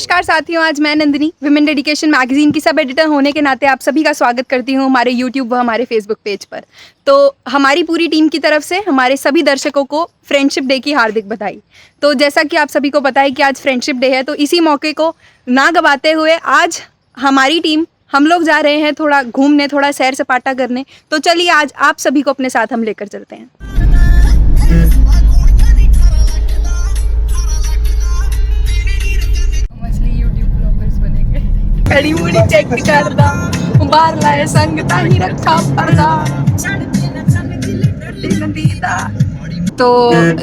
नमस्कार साथियों, आज मैं नंदिनी विमेन डेडिकेशन मैगजीन की सब एडिटर होने के नाते आप सभी का स्वागत करती हूँ हमारे यूट्यूब व हमारे फेसबुक पेज पर। तो हमारी पूरी टीम की तरफ से हमारे सभी दर्शकों को फ्रेंडशिप डे की हार्दिक बधाई। तो जैसा कि आप सभी को पता है कि आज फ्रेंडशिप डे है, तो इसी मौके को ना गवाते हुए आज हमारी टीम हम लोग जा रहे हैं थोड़ा घूमने, थोड़ा सैर सपाटा करने। तो चलिए आज आप सभी को अपने साथ हम लेकर चलते हैं। खड़ी मुड़ी चेक करदा बाहर लाए संग ताही रखा पर्दा। तो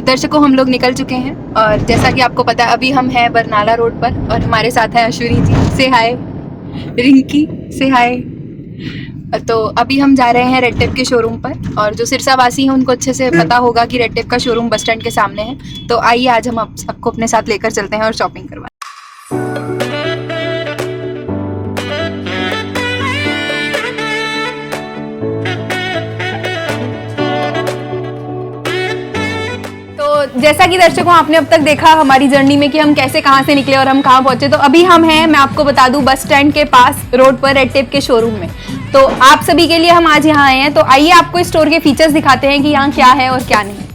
दर्शकों, हम लोग निकल चुके हैं और जैसा कि आपको पता है अभी हम हैं बरनाला रोड पर और हमारे साथ हैं अश्विनी जी, से हाय। रिंकी, से हाय। तो अभी हम जा रहे हैं रेड टेप के शोरूम पर और जो सिरसा वासी हैं उनको अच्छे से पता होगा कि रेड टेप का शोरूम बस स्टैंड के सामने है। तो आइए आज हम सबको अपने साथ लेकर चलते हैं और शॉपिंग करवाएं। जैसा कि दर्शकों आपने अब तक देखा हमारी जर्नी में कि हम कैसे कहां से निकले और हम कहां पहुंचे, तो अभी हम हैं, मैं आपको बता दूं, बस स्टैंड के पास रोड पर रेड टेप के शोरूम में। तो आप सभी के लिए हम आज यहां आए हैं। तो आइए आपको इस स्टोर के फीचर्स दिखाते हैं कि यहां क्या है और क्या नहीं।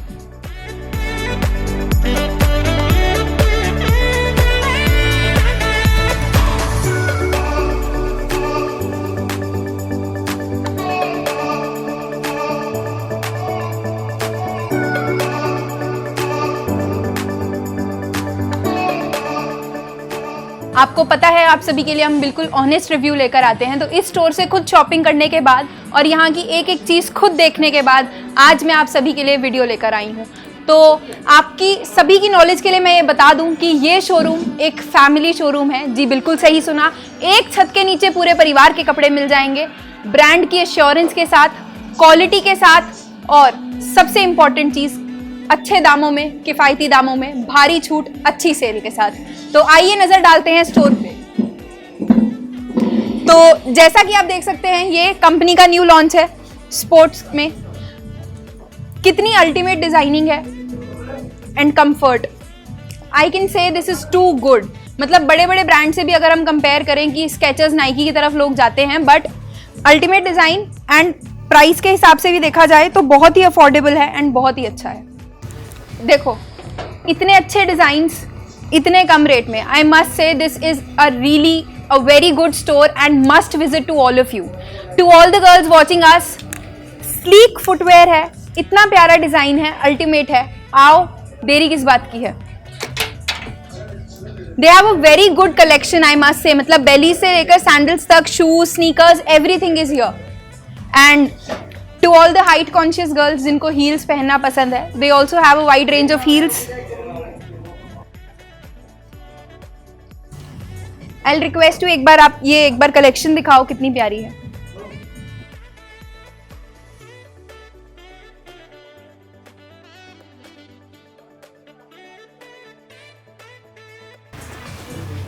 आपको पता है आप सभी के लिए हम बिल्कुल ऑनेस्ट रिव्यू लेकर आते हैं। तो इस स्टोर से खुद शॉपिंग करने के बाद और यहाँ की एक एक चीज़ खुद देखने के बाद आज मैं आप सभी के लिए वीडियो लेकर आई हूँ। तो आपकी सभी की नॉलेज के लिए मैं ये बता दूं कि ये शोरूम एक फैमिली शोरूम है। जी बिल्कुल सही सुना, एक छत के नीचे पूरे परिवार के कपड़े मिल जाएंगे, ब्रांड की एश्योरेंस के साथ, क्वालिटी के साथ और सबसे इम्पॉर्टेंट चीज़ अच्छे दामों में, किफ़ायती दामों में, भारी छूट, अच्छी सेल के साथ। तो आइए नजर डालते हैं स्टोर पे। तो जैसा कि आप देख सकते हैं ये कंपनी का न्यू लॉन्च है स्पोर्ट्स में। कितनी अल्टीमेट डिजाइनिंग है and comfort, I can say this is too good. मतलब बड़े बड़े ब्रांड से भी अगर हम कंपेयर करें कि स्केचर्स, नाइकी की तरफ लोग जाते हैं, but ultimate design and price के हिसाब से भी देखा जाए तो बहुत ही अफोर्डेबल है एंड बहुत ही अच्छा है। देखो इतने अच्छे डिजाइन्स इतने कम रेट में, I must say this is a really a very good store and must visit to all of you. To all the girls watching us, sleek footwear है, इतना प्यारा डिजाइन है, अल्टीमेट है। आओ, देरी किस बात की है। They have a very good collection I must say, मतलब बेली से लेकर सैंडल्स तक, shoes, sneakers, everything is here. And to all the height conscious girls जिनको हील्स पहनना पसंद है, they also have a wide range of heels. I request you एक बार आप ये एक बार कलेक्शन दिखाओ, कितनी प्यारी है।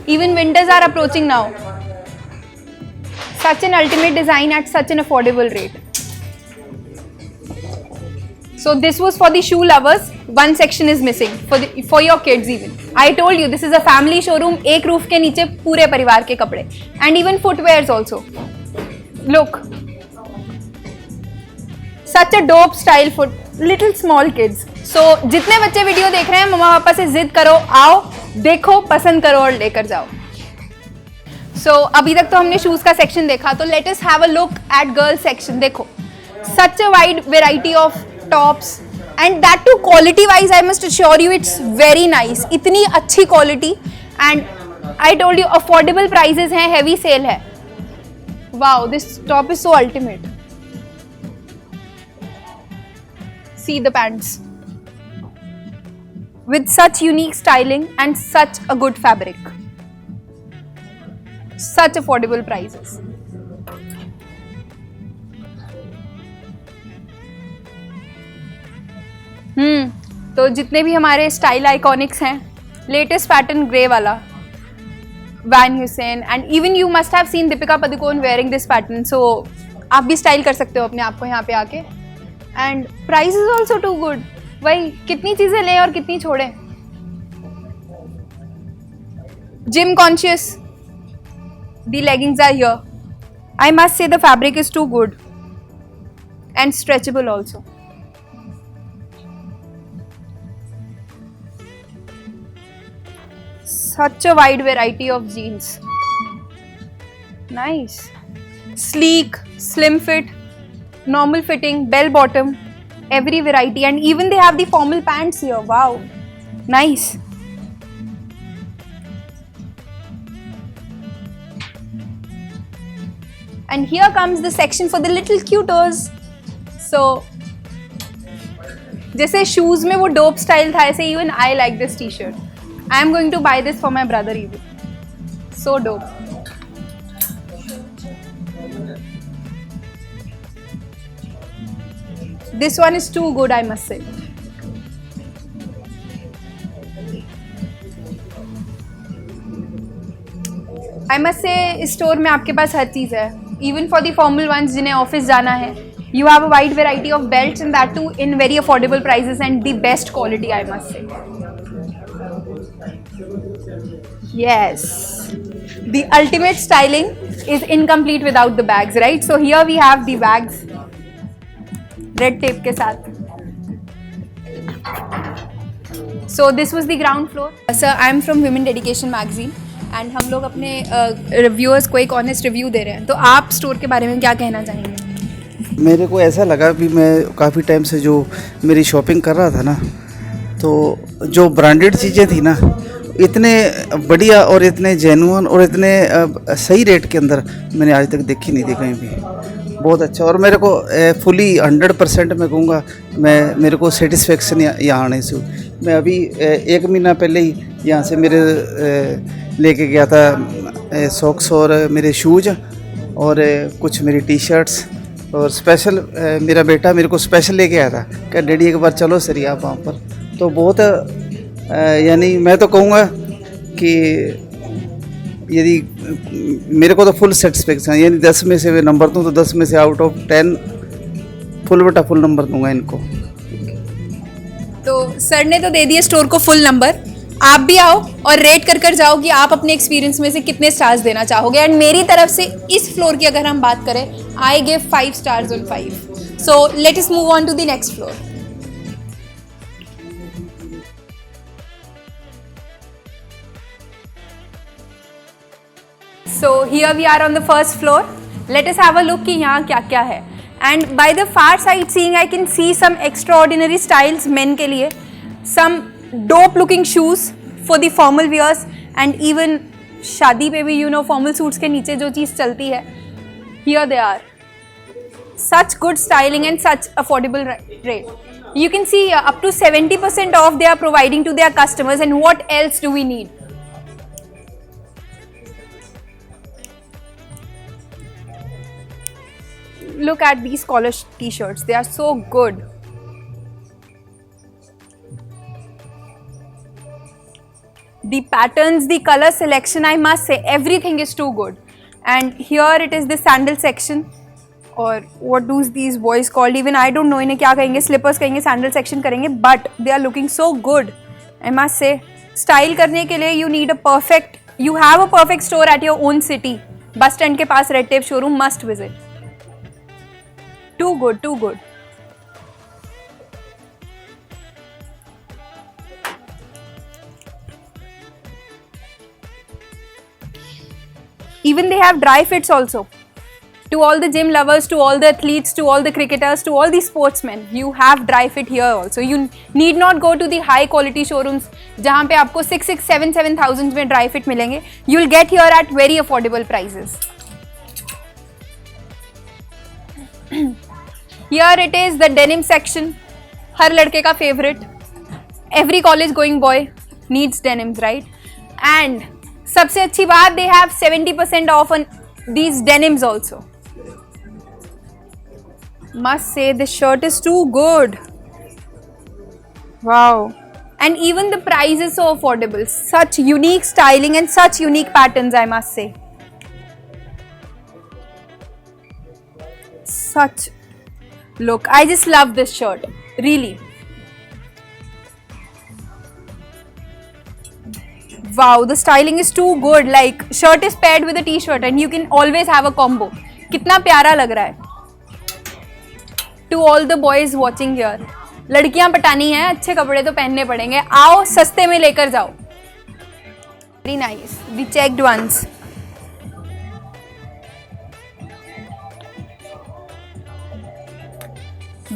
Even winters are approaching now. Such an ultimate design at such an affordable rate. So this was for the shoe lovers. One section is missing for your kids even. I told you this is a family showroom. एक roof के नीचे पूरे परिवार के कपड़े and even footwears also. Look, such a dope style for little small kids. So जितने बच्चे video देख रहे हैं मम्मा पापा से जिद करो, आओ देखो, पसंद करो और लेकर जाओ। So अभी तक तो हमने शूज का सेक्शन देखा, तो let us have a look at girls section. देखो such a wide variety of tops and that too quality wise I must assure you it's very nice. इतनी अच्छी quality and I told you affordable prices हैं, heavy sale है। Wow, this top is so ultimate. See the pants with such unique styling and such a good fabric, such affordable prices. तो जितने भी हमारे style iconics हैं, latest pattern grey वाला, Van Heusen and even you must have seen Deepika Padukone wearing this pattern. So आप भी style कर सकते हो अपने आप को यहाँ पे आके। And price is also too good. वही कितनी चीज़ें लें और कितनी छोड़ें। Gym conscious. The leggings are here. I must say the fabric is too good and stretchable also. Such a wide variety of jeans. Nice. Sleek, slim fit, normal fitting, bell bottom, every variety, and even they have the formal pants here. Wow. Nice. And here comes the section for the little cuters. So, जैसे shoes में वो dope style था, ऐसे even I like this t-shirt. I am going to buy this for my brother even. So dope. This one is too good, I must say. I must say इस store में आपके पास हर चीज़ है. Even for the formal ones जिन्हें office जाना है, you have a wide variety of belts and that too in very affordable prices and the best quality, I must say. Yes, the ultimate styling is incomplete without the bags, right? So here we have the bags, red tape के साथ. So this was the ground floor. Sir, I am from Women Dedication Magazine and हम लोग अपने reviewers को एक honest review दे रहे हैं. तो आप स्टोर के बारे में क्या कहना चाहेंगे? मेरे को ऐसा लगा भी मैं काफ़ी टाइम से जो मेरी शॉपिंग कर रहा था ना, तो जो ब्रांडेड चीज़ें थी ना, इतने बढ़िया और इतने जेन्युइन और इतने सही रेट के अंदर मैंने आज तक देखी नहीं थी कहीं भी. बहुत अच्छा. और मेरे को फुली 100% मैं कहूँगा, मेरे को सेटिस्फेक्शन यहाँ आने से. मैं अभी 1 महीना पहले ही यहाँ से मेरे लेके गया था सॉक्स और मेरे शूज़ और कुछ मेरी टी शर्ट्स. और स्पेशल मेरा बेटा मेरे को स्पेशल लेके आया था कि डैडी एक बार चलो सर आप वहाँ पर. तो बहुत यानी मैं तो कहूँगा कि यदि मेरे को तो फुल सेटिस्फेक्शन, यानी 10 में से नंबर दूँ तो 10 में से आउट ऑफ 10 फुल बटा फुल नंबर दूंगा इनको. तो सर ने तो दे दिए स्टोर को फुल नंबर. आप भी आओ और रेट कर जाओ कि आप अपने एक्सपीरियंस में से कितने स्टार्स देना चाहोगे. एंड मेरी तरफ से इस फ्लोर की अगर हम बात करें, I give 5 stars on 5. So let us move on to the next floor. So here we are on the first floor. Let us have a look कि यहाँ क्या क्या है. And by the far side seeing, I can see some extraordinary styles men के लिए, some dope looking shoes for the formal wears, and even शादी पे भी formal suits के नीचे जो चीज़ चलती है, here they are. Such good styling and such affordable rate. You can see up to 70% off they are providing to their customers, and what else do we need? Look at these collar t-shirts. They are so good. The patterns, the color selection, I must say, everything is too good. And here it is the sandal section. Or what do these boys called? Even I don't know इन्हें क्या कहेंगे. Slippers कहेंगे, sandal section करेंगे. But they are looking so good. I must say, style करने के लिए you have a perfect store at your own city. Bus stand के पास Red Tape showroom, must visit. Too good, too good. Even they have dry fits also. To all the gym lovers, to all the athletes, to all the cricketers, to all the sportsmen, you have dry fit here also. You need not go to the high quality showrooms जहाँ पे आपको 7,000 में dry fit मिलेंगे. You will get here at very affordable prices. Here it is the denim section. हर लड़के का favorite. Every college going boy needs denims, right? And सबसे अच्छी बात, they have 70% off on these denims also. Must say this shirt is too good. Wow. And even the price is so affordable. Such unique styling and such unique patterns, I must say. Such look. I just love this shirt. Really. Wow, the styling is too good. Like shirt is paired with a t-shirt and you can always have a combo. कितना प्यारा लग रहा है. To all the boys watching here, लड़कियां पटानी हैं, अच्छे कपड़े तो पहनने पड़ेंगे. आओ सस्ते में लेकर जाओ. Very nice. The checked ones.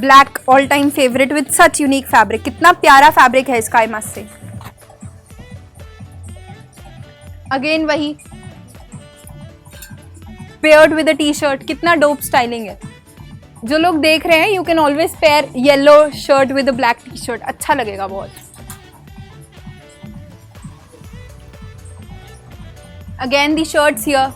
Black all time favorite with such unique fabric. कितना प्यारा फैब्रिक है इसका, I must say. अगेन वही paired with a T shirt, कितना डोप स्टाइलिंग है. जो लोग देख रहे हैं, you can always pair yellow shirt with a black T shirt, अच्छा लगेगा बहुत. Again the shirts here.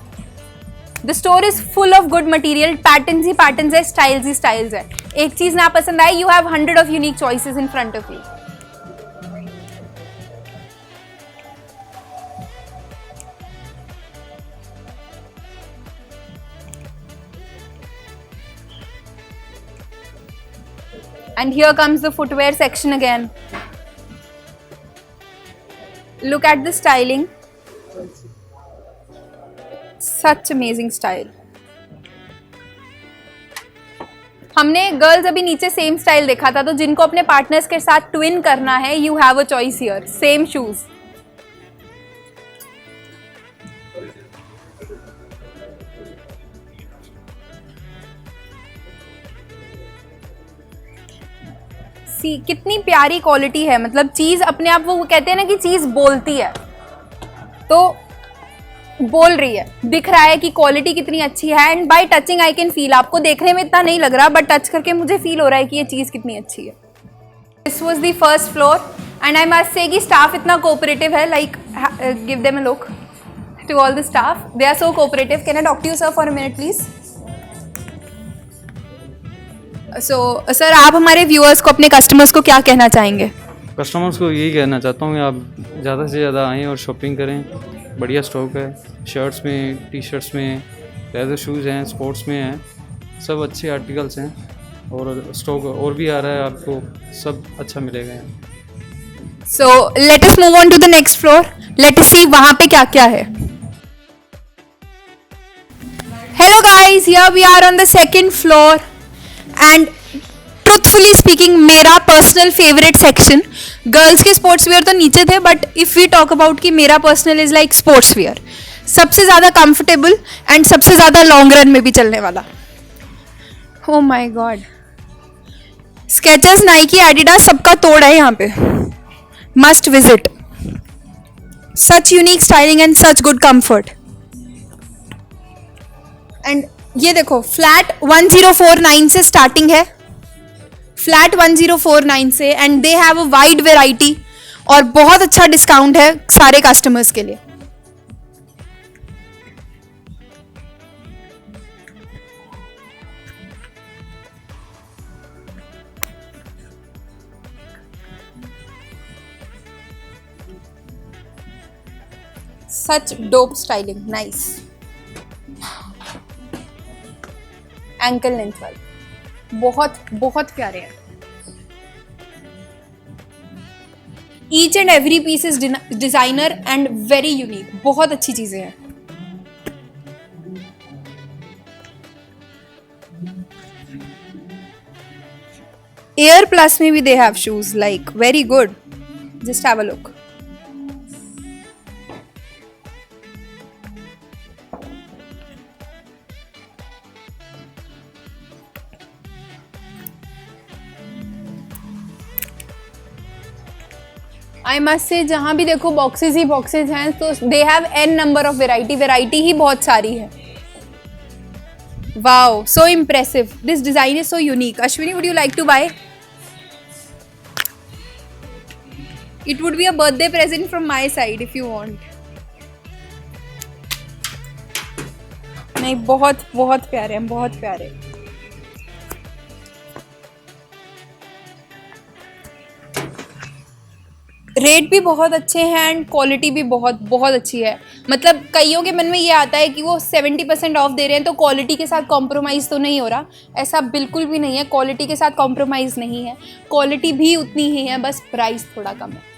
The store is full of good material. Patterns he patterns है, स्टाइल्स ही स्टाइल्स है. एक चीज ना पसंद आए, you have 100 of unique choices in front of you. And here comes the footwear section again. Look at the styling. Such amazing style. हमने girls अभी नीचे सेम स्टाइल देखा था, तो जिनको अपने पार्टनर्स के साथ ट्विन करना है, you have a choice here. Same shoes. कितनी प्यारी क्वालिटी है. मतलब चीज अपने आप, वो कहते हैं ना कि चीज बोलती है, तो बोल रही है, दिख रहा है कि क्वालिटी कितनी अच्छी है. And bye touching I can feel. आपको देखने में इतना नहीं लग रहा, बट टच करके मुझे फील हो रहा है कि ये चीज कितनी अच्छी है. This was the first floor and I must say कि स्टाफ इतना कोऑपरेटिव है. Like give them a look to all the staff. They are so cooperative. Can I talk to you sir for a minute please? So sir, आप हमारे viewers को, अपने customers को क्या कहना चाहेंगे? कस्टमर्स को यही कहना चाहता हूँ कि आप ज़्यादा से ज़्यादा आएँ और शॉपिंग करें. बढ़िया स्टॉक है, शर्ट्स में, टी शर्ट्स में, लेदर शूज़ हैं, स्पोर्ट्स में हैं, सब अच्छे आर्टिकल्स हैं. और स्टॉक और भी आ रहा है, आपको सब अच्छा मिलेगा. So let us move on to the next floor. Let us see वहाँ पे क्या क्या है. Hello guys, here we are on the second floor. And truthfully speaking, मेरा पर्सनल फेवरेट सेक्शन. गर्ल्स के स्पोर्ट्स वेयर तो नीचे थे, but if we talk about कि मेरा personal is like sports wear. सबसे ज़्यादा कंफर्टेबल एंड सबसे ज़्यादा लॉन्ग रन में भी चलने वाला. ओ माई गॉड, स्केचर्स, नाइकी, एडिडास, सबका तोड़ है यहाँ पे. Must visit. Such unique styling and such good comfort. And ये देखो, फ्लैट 1049 से स्टार्टिंग है. फ्लैट 1049 से. And they have a wide variety और बहुत अच्छा डिस्काउंट है सारे कस्टमर्स के लिए. Such dope styling, nice. Ankle length वाले बहुत बहुत प्यारे हैं. Each and every piece is designer and very unique. बहुत अच्छी चीजें हैं. एयर प्लस में भी they have shoes, like very good. Just have a look. I must say, जहाँ भी देखो बॉक्सेस ही बॉक्सेस हैं, तो they have an number of variety ही बहुत सारी है. Wow, so impressive. This design is so unique. Ashwini, would you like to buy? It would be a birthday present from my side if you want. नहीं, बहुत बहुत प्यारे हैं, बहुत प्यारे. रेट भी बहुत अच्छे हैं एंड क्वालिटी भी बहुत बहुत अच्छी है. मतलब कईयों के मन में ये आता है कि वो 70% ऑफ दे रहे हैं, तो क्वालिटी के साथ कॉम्प्रोमाइज़ तो नहीं हो रहा. ऐसा बिल्कुल भी नहीं है. क्वालिटी के साथ कॉम्प्रोमाइज़ नहीं है. क्वालिटी भी उतनी ही है, बस प्राइस थोड़ा कम है.